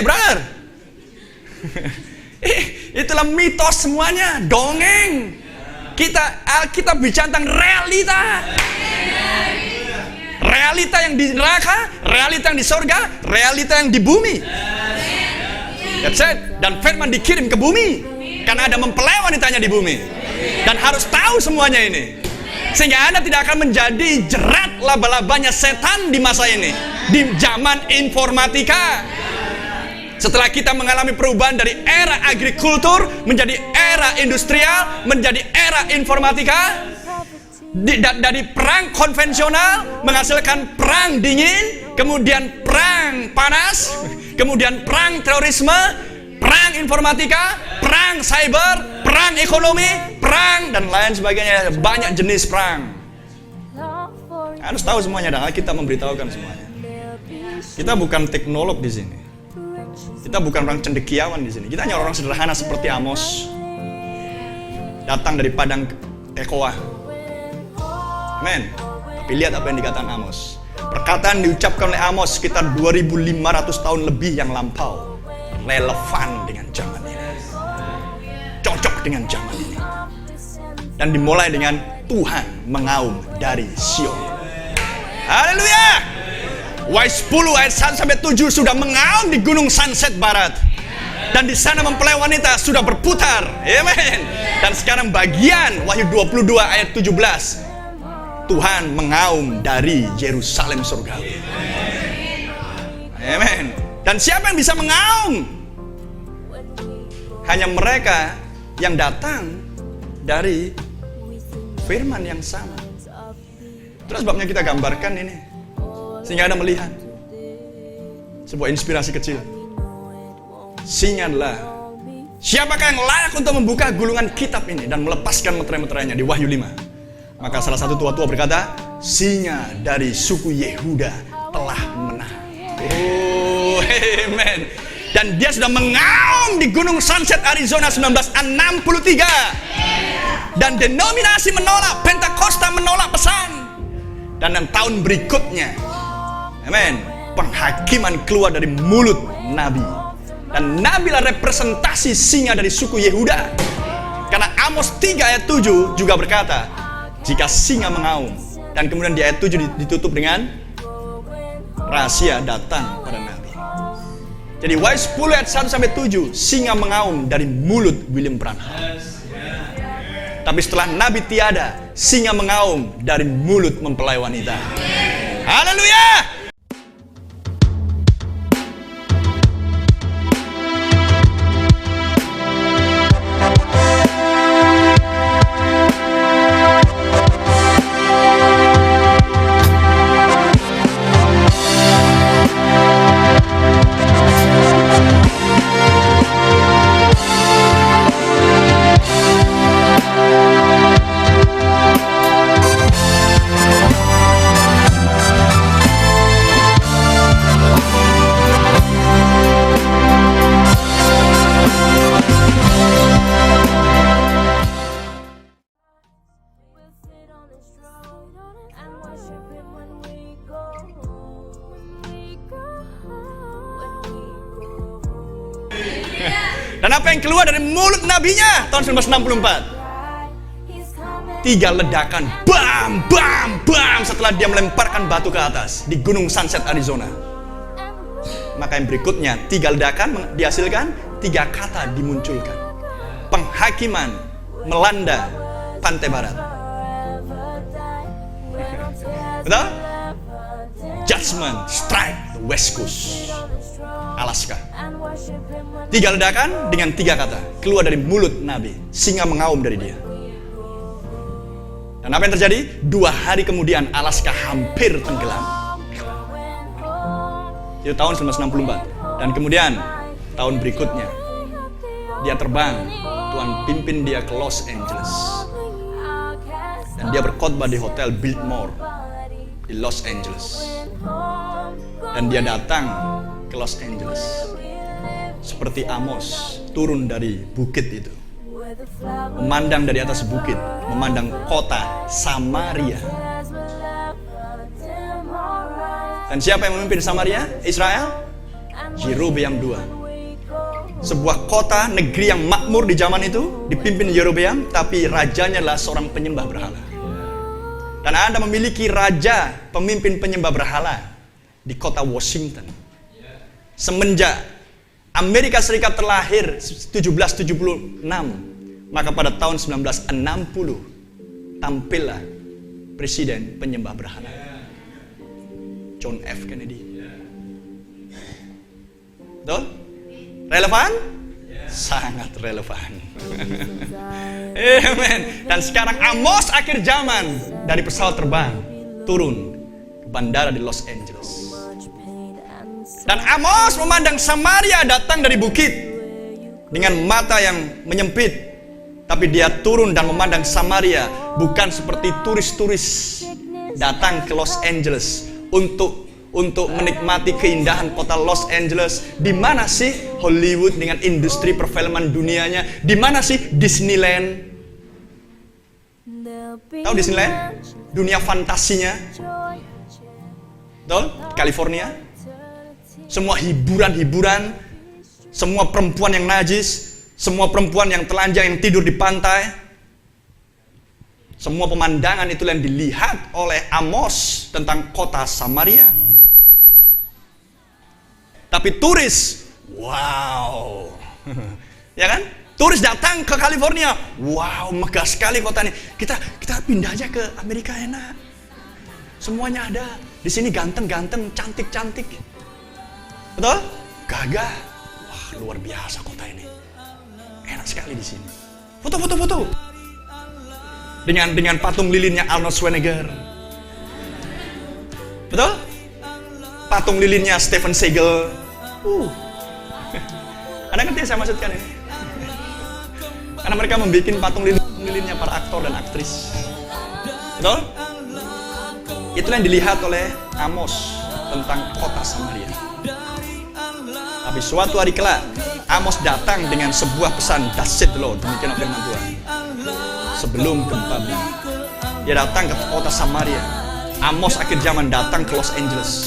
brother. Itulah mitos semuanya, dongeng. Kita bicara tentang realita. Realita yang di neraka, realita yang di surga, realita yang di bumi. That's it. Dan firman dikirim ke bumi karena ada mempelai wanitanya di bumi. Dan harus tahu semuanya ini, sehingga Anda tidak akan menjadi jerat laba-labanya setan di masa ini, di zaman informatika. Setelah kita mengalami perubahan dari era agrikultur menjadi era industrial, menjadi era informatika, dari perang konvensional menghasilkan perang dingin, kemudian perang panas, kemudian perang terorisme, perang informatika, perang cyber, perang ekonomi, perang dan lain sebagainya. Banyak jenis perang. Harus tahu semuanya, dan kita memberitahukan semuanya. Kita bukan teknolog di sini. Kita bukan orang cendekiawan di sini. Kita hanya orang sederhana seperti Amos, datang dari padang Tekoa. Amen. Tapi lihat apa yang dikatakan Amos. Perkataan diucapkan oleh Amos sekitar 2500 tahun lebih yang lampau, relevan dengan zaman ini, cocok dengan zaman ini. Dan dimulai dengan Tuhan mengaum dari Sion. Haleluya. Y10 ayat 1-7 sudah mengaum di gunung Sunset Barat. Dan di sana mempelai wanita sudah berputar. Amen. Dan sekarang bagian Wahyu 22 ayat 17. Tuhan mengaum dari Yerusalem surgawi. Amen. Dan siapa yang bisa mengaum? Hanya mereka yang datang dari firman yang sama. Terus sebabnya kita gambarkan ini, sehingga Anda melihat sebuah inspirasi kecil. Singa adalah siapakah yang layak untuk membuka gulungan kitab ini dan melepaskan meterai-meterainya di Wahyu 5. Maka salah satu tua-tua berkata, singa dari suku Yehuda telah menang. Oh, amen. Dan dia sudah mengaum di gunung Sunset Arizona 1963. Dan denominasi menolak, Pentakosta menolak pesan. Dan tahun berikutnya, amen, penghakiman keluar dari mulut Nabi. Dan Nabi lah representasi singa dari suku Yehuda. Karena Amos 3 ayat 7 juga berkata, jika singa mengaum. Dan kemudian di ayat 7 ditutup dengan rahasia datang pada Nabi. Jadi Y10 ayat 1-7, singa mengaum dari mulut William Branham. Tapi setelah Nabi tiada, singa mengaum dari mulut mempelai wanita. Haleluya! Dan apa yang keluar dari mulut nabinya tahun 1964? 3 ledakan, bam, bam, bam, setelah dia melemparkan batu ke atas di gunung Sunset Arizona. Maka yang berikutnya 3 ledakan dihasilkan, 3 kata dimunculkan. Penghakiman melanda pantai barat. Betul? Judgment strike the west coast, Alaska. 3 ledakan dengan 3 kata keluar dari mulut Nabi. Singa mengaum dari dia. Dan apa yang terjadi? 2 hari kemudian Alaska hampir tenggelam. Itu tahun 1964. Dan kemudian tahun berikutnya dia terbang. Tuhan pimpin dia ke Los Angeles. Dan dia berkhotbah di Hotel Biltmore di Los Angeles. Dan dia datang ke Los Angeles seperti Amos turun dari bukit itu, memandang dari atas bukit, memandang kota Samaria. Dan siapa yang memimpin Samaria? Israel? Yerobeam II. Sebuah kota negeri yang makmur di zaman itu dipimpin Yerobeam, tapi rajanya adalah seorang penyembah berhala. Dan Anda memiliki raja pemimpin penyembah berhala di kota Washington. Semenjak Amerika Serikat terlahir 1776, maka pada tahun 1960 tampillah presiden penyembah berhala, John F. Kennedy. Betul? Relevan? Sangat relevan. Amen. Dan sekarang Amos akhir zaman dari pesawat terbang turun ke bandara di Los Angeles. Dan Amos memandang Samaria datang dari bukit dengan mata yang menyempit, tapi dia turun dan memandang Samaria bukan seperti turis-turis datang ke Los Angeles untuk menikmati keindahan kota Los Angeles. Di mana sih Hollywood dengan industri perfilman dunianya? Di mana sih Disneyland? Tahu Disneyland? Dunia fantasinya. Betul? California. Semua hiburan-hiburan, semua perempuan yang najis, semua perempuan yang telanjang yang tidur di pantai. Semua pemandangan itu yang dilihat oleh Amos tentang kota Samaria. Tapi turis, wow, ya kan? Turis datang ke California, wow, megah sekali kota ini. Kita pindah aja ke Amerika enak. Semuanya ada. Di sini ganteng-ganteng, cantik-cantik. Betul? Gagah. Wah, luar biasa kota ini. Enak sekali di sini. Foto. Dengan patung lilinnya Arnold Schwarzenegger. Betul? Patung lilinnya Steven Seagal. Anda ngerti yang saya maksudkan ini? Karena mereka membuat patung lilinnya para aktor dan aktris. Betul? Itulah yang dilihat oleh Amos tentang kota Samaria. Tapi suatu hari kelak, Amos datang dengan sebuah pesan, "Thus saith the Lord," demikian firman Tuhan. Sebelum gempa bumi, dia datang ke kota Samaria. Amos akhir zaman datang ke Los Angeles.